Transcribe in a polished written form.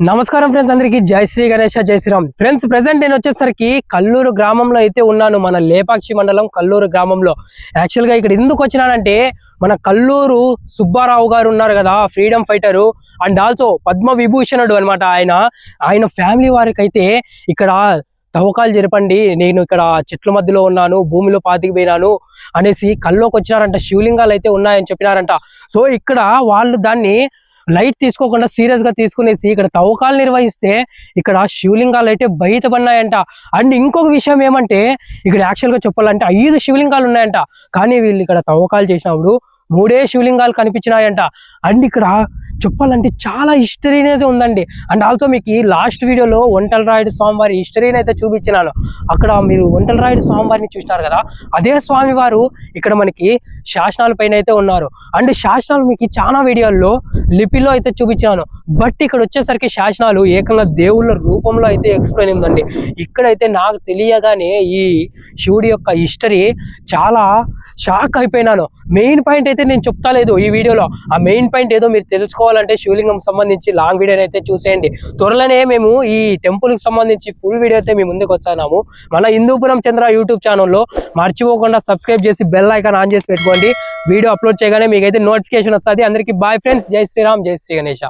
నమస్కారం ఫ్రెండ్స్, అందరికీ జై శ్రీ గణేష, జై శ్రీరామ్. ఫ్రెండ్స్, ప్రెసెంట్ నేను వచ్చేసరికి కల్లూరు గ్రామంలో అయితే ఉన్నాను. మన లేపాక్షి మండలం కల్లూరు గ్రామంలో. యాక్చువల్గా ఇక్కడ ఎందుకు వచ్చినానంటే, మన కల్లూరు సుబ్బారావు గారు ఉన్నారు కదా, freedom fighter and also Padma విభూషణుడు అనమాట. ఆయన ఫ్యామిలీ వారికి అయితే ఇక్కడ తవ్వకాలు జరపండి, నేను ఇక్కడ చెట్ల మధ్యలో ఉన్నాను, భూమిలో పాతికి పోయినాను అనేసి కల్లోకి వచ్చినారంట. శివలింగాలు అయితే ఉన్నాయని చెప్పినారంట. సో ఇక్కడ వాళ్ళు దాన్ని లైట్ తీసుకోకుండా సీరియస్ గా తీసుకునేసి ఇక్కడ తవ్వకాలు నిర్వహిస్తే ఇక్కడ శివలింగాలు అయితే బయటపడినాయంట. అండ్ ఇంకొక విషయం ఏమంటే, ఇక్కడ యాక్చువల్ గా చెప్పాలంటే 5 శివలింగాలు ఉన్నాయంట. కానీ వీళ్ళు ఇక్కడ తవ్వకాలు చేసినప్పుడు 3 శివలింగాలు కనిపించినాయంట. అండ్ ఇక్కడ చెప్పాలంటే చాలా హిస్టరీ అనేది ఉందండి. అండ్ ఆల్సో మీకు ఈ లాస్ట్ వీడియోలో ఒంటెలరాయుడు స్వామివారి హిస్టరీని అయితే చూపించినాను. అక్కడ మీరు ఒంటెలరాయుడు స్వామివారిని చూసినారు కదా, అదే స్వామివారు ఇక్కడ మనకి శాసనాల పైన అయితే ఉన్నారు. అండ్ శాసనాలు మీకు చాలా వీడియోల్లో లిపిలో అయితే చూపించాను. బట్ ఇక్కడ వచ్చేసరికి శాసనాలు ఏకంగా దేవుళ్ళ రూపంలో అయితే ఎక్స్ప్లెయిన్ ఉందండి. ఇక్కడైతే నాకు తెలియగానే ఈ శివుడి యొక్క హిస్టరీ చాలా షాక్ అయిపోయినాను. మెయిన్ పాయింట్ అయితే నేను చెప్తా లేదు ఈ వీడియోలో. ఆ మెయిన్ పాయింట్ ఏదో మీరు తెలుసుకోవాలంటే శివలింగం సంబంధించి లాంగ్ వీడియోని అయితే చూసేయండి. త్వరలోనే మేము ఈ టెంపుల్ కి సంబంధించి ఫుల్ వీడియో అయితే మీ ముందుకు వచ్చాము. మన హిందూపురం చంద్ర యూట్యూబ్ ఛానల్లో. మర్చిపోకుండా సబ్స్క్రైబ్ చేసి బెల్ ఐకాన్ ఆన్ చేసి పెట్టుకోండి. వీడియో అప్లోడ్ చేయగానే మీకైతే నోటిఫికేషన్ వస్తుంది. అందరికీ బాయ్ ఫ్రెండ్స్, జై శ్రీరామ్, జై శ్రీ గణేష.